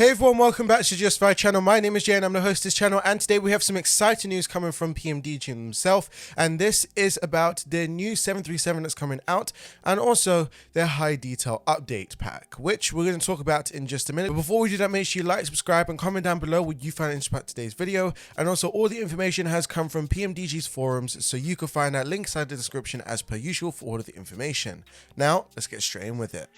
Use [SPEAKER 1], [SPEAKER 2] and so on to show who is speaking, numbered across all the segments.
[SPEAKER 1] Hey everyone, welcome back to Justfly channel. My name is Jay and I'm the host of this channel, and today we have some exciting news coming from PMDG himself, and this is about their new 737 that's coming out and also their high detail update pack, which we're going to talk about in just a minute. But before we do that, make sure you like, subscribe and comment down below what you found interesting about today's video, and also all the information has come from PMDG's forums, so you can find that link inside the description as per usual for all of the information. Now let's get straight in with it.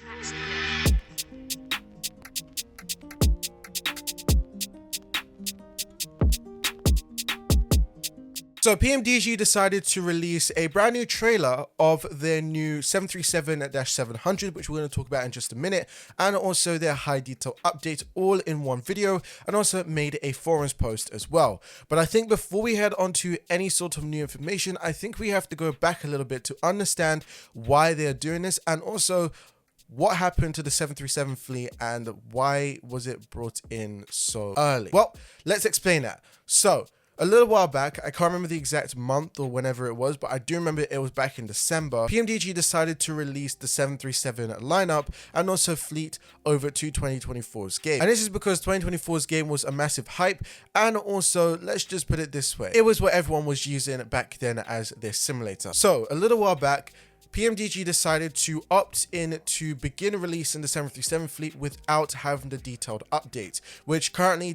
[SPEAKER 1] So PMDG decided to release a brand new trailer of their new 737-700, which we're going to talk about in just a minute, and also their high detail update all in one video, and also made a forums post as well. But I think before we head on to any sort of new information, I think we have to go back a little bit to understand why they're doing this, and also what happened to the 737 fleet and why was it brought in so early. Well, let's explain that. So a little while back, I can't remember the exact month or whenever it was, but I do remember it was back in December, PMDG decided to release the 737 lineup and also fleet over to 2024's game. And this is because 2024's game was a massive hype, and also, let's just put it this way, it was what everyone was using back then as their simulator. So a little while back, PMDG decided to opt in to begin releasing the 737 fleet without having the detailed update, which currently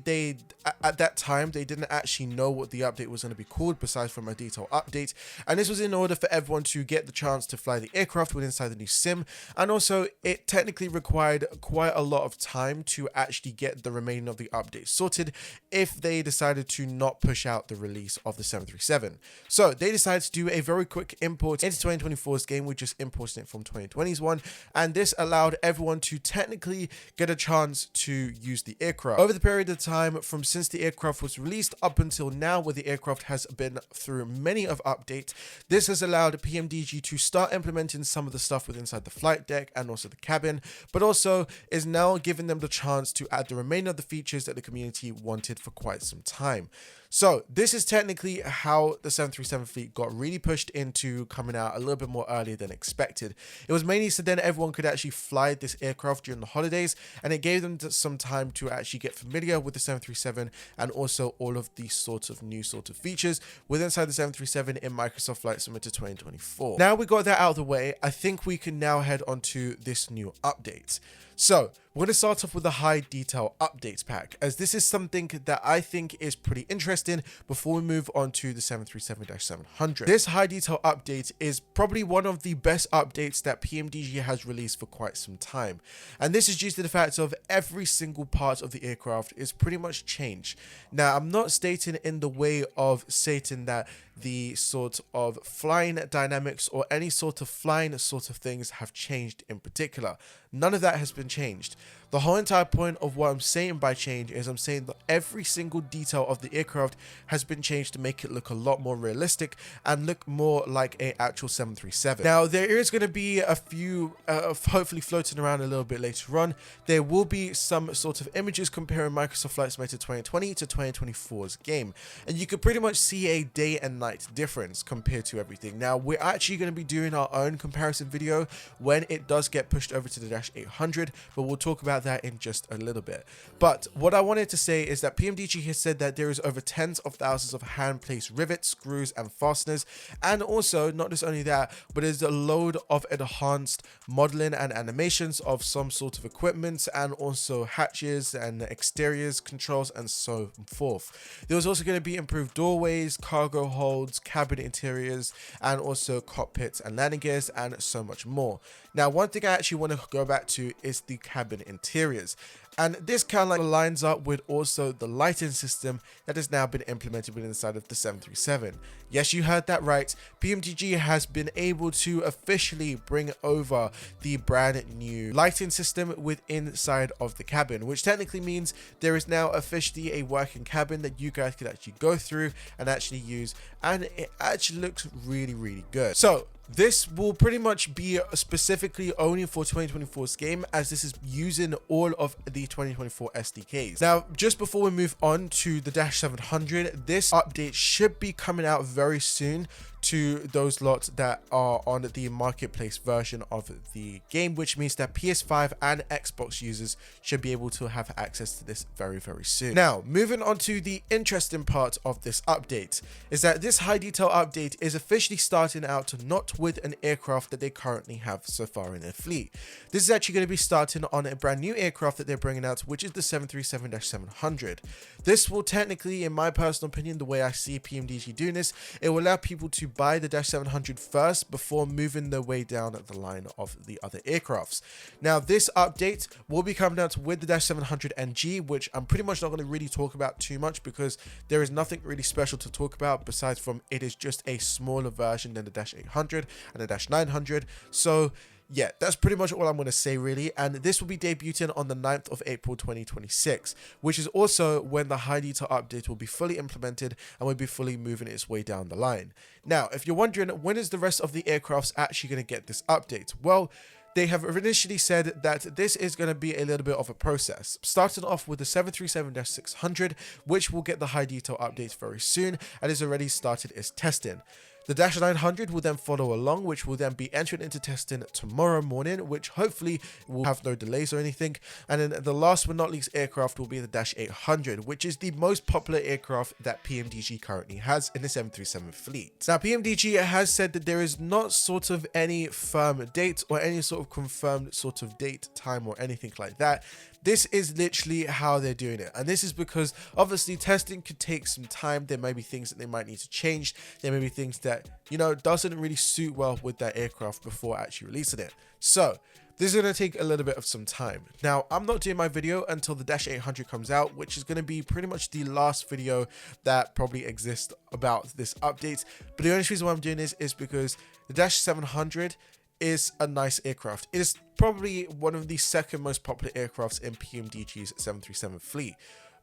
[SPEAKER 1] at that time, they didn't actually know what the update was going to be called besides from a detailed update. And this was in order for everyone to get the chance to fly the aircraft within inside the new sim. And also it technically required quite a lot of time to actually get the remaining of the update sorted if they decided to not push out the release of the 737. So they decided to do a very quick import into 2024's game. We just imported it from 2020's one, and this allowed everyone to technically get a chance to use the aircraft over the period of time from since the aircraft was released up until now, where the aircraft has been through many of updates. This has allowed PMDG to start implementing some of the stuff within inside the flight deck and also the cabin, but also is now giving them the chance to add the remainder of the features that the community wanted for quite some time. So this is technically how the 737 fleet got really pushed into coming out a little bit more earlier than expected. It was mainly so then everyone could actually fly this aircraft during the holidays, and it gave them some time to actually get familiar with the 737 and also all of these sorts of new sort of features within inside the 737 in Microsoft Flight Simulator 2024. Now we got that out of the way, I think we can now head on to this new update. So we're going to start off with the high detail updates pack, as this is something that I think is pretty interesting before we move on to the 737-700. This high detail update is probably one of the best updates that PMDG has released for quite some time. And this is due to the fact of every single part of the aircraft is pretty much changed. Now, I'm not stating in the way of stating that the sort of flying dynamics or any sort of flying sort of things have changed in particular. None of that has been changed. The whole entire point of what I'm saying by change is I'm saying that every single detail of the aircraft has been changed to make it look a lot more realistic and look more like an actual 737. Now, there is going to be a few hopefully floating around a little bit later on. There will be some sort of images comparing Microsoft Flight Simulator 2020 to 2024's game, and you could pretty much see a day and night difference compared to everything. Now, we're actually going to be doing our own comparison video when it does get pushed over to the Dash 800, but we'll talk about that in just a little bit. But what I wanted to say is that PMDG has said that there is over tens of thousands of hand placed rivets, screws and fasteners, and also not just only that, but there's a load of enhanced modeling and animations of some sort of equipment, and also hatches and exteriors controls and so forth. There was also going to be improved doorways, cargo holds, cabin interiors, and also cockpits and landing gears, and so much more. Now, one thing I actually want to go back to is the cabin interiors. And this kind of like lines up with also the lighting system that has now been implemented within inside of the 737. Yes, you heard that right. PMDG has been able to officially bring over the brand new lighting system within inside of the cabin, which technically means there is now officially a working cabin that you guys could actually go through and actually use, and it actually looks really, really good. So this will pretty much be specifically only for 2024's game, as this is using all of the 2024 SDKs. Now, just before we move on to the Dash 700, this update should be coming out very soon to those lots that are on the marketplace version of the game, which means that PS5 and Xbox users should be able to have access to this very, very soon. Now, moving on to the interesting part of this update is that this high detail update is officially starting out not with an aircraft that they currently have so far in their fleet. This is actually going to be starting on a brand new aircraft that they're bringing out, which is the 737-700. This will technically, in my personal opinion, the way I see PMDG doing this, it will allow people to buy the -700 first before moving their way down the line of the other aircrafts. Now, this update will be coming out with the -700NG, which I'm pretty much not going to really talk about too much because there is nothing really special to talk about besides from it is just a smaller version than the -800 and the -900. So yeah, that's pretty much all I'm going to say really, and this will be debuting on the 9th of April 2026, which is also when the high detail update will be fully implemented and will be fully moving its way down the line. Now, if you're wondering when is the rest of the aircrafts actually going to get this update, well, they have initially said that this is going to be a little bit of a process, starting off with the 737-600, which will get the high detail update very soon and is already started its testing. The -900 will then follow along, which will then be entered into testing tomorrow morning, which hopefully will have no delays or anything. And then the last but not least aircraft will be the -800, which is the most popular aircraft that PMDG currently has in the 737 fleet. Now, PMDG has said that there is not sort of any firm date or any sort of confirmed sort of date, time, or anything like that. This is literally how they're doing it, and this is because obviously testing could take some time. There may be things that they might need to change. There may be things that, you know, doesn't really suit well with that aircraft before actually releasing it. So this is going to take a little bit of some time. Now, I'm not doing my video until the -800 comes out, which is going to be pretty much the last video that probably exists about this update. But the only reason why I'm doing this is because the -700 is a nice aircraft. It is probably one of the second most popular aircrafts in PMDG's 737 fleet.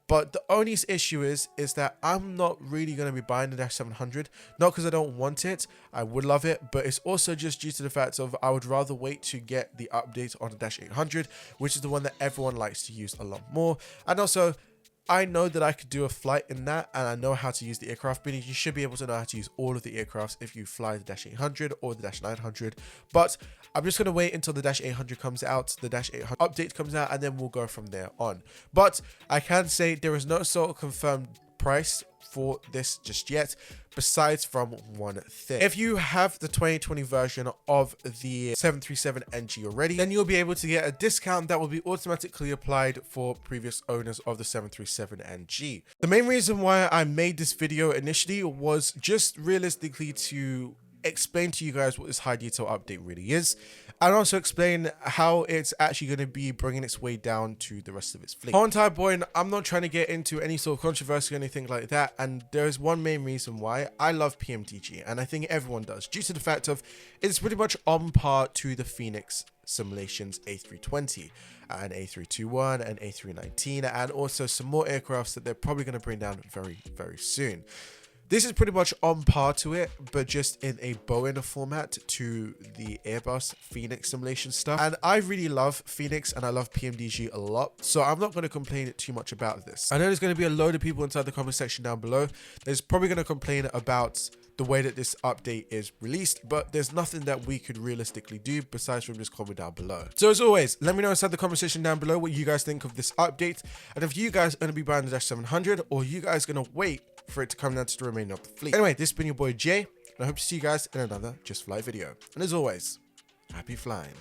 [SPEAKER 1] But the only issue is that I'm not really going to be buying the -700, not because I don't want it, I would love it, but it's also just due to the fact of I would rather wait to get the update on the -800, which is the one that everyone likes to use a lot more. And also, I know that I could do a flight in that, and I know how to use the aircraft, meaning you should be able to know how to use all of the aircrafts if you fly the -800 or the -900. But I'm just going to wait until the -800 comes out, the -800 update comes out, and then we'll go from there on. But I can say there is no sort of confirmed price for this just yet, besides from one thing. If you have the 2020 version of the 737NG already, then you'll be able to get a discount that will be automatically applied for previous owners of the 737NG. The main reason why I made this video initially was just realistically to explain to you guys what this high detail update really is, and also explain how it's actually going to be bringing its way down to the rest of its fleet. On entire point, I'm not trying to get into any sort of controversy or anything like that, and there is one main reason why I love PMDG, and I think everyone does, due to the fact of it's pretty much on par to the Phoenix Simulations A320 and A321 and A319, and also some more aircrafts that they're probably going to bring down very, very soon. This is pretty much on par to it, but just in a Boeing format to the Airbus Phoenix simulation stuff. And I really love Phoenix and I love PMDG a lot, so I'm not going to complain too much about this. I know there's going to be a load of people inside the comment section down below. There's probably going to complain about the way that this update is released, but there's nothing that we could realistically do besides from just comment down below. So as always, let me know inside the comment section down below what you guys think of this update, and if you guys are going to be buying the -700 or you guys going to wait for it to come down to the remainder of the fleet. Anyway, this has been your boy Jay, and I hope to see you guys in another Just Fly video. And as always, happy flying.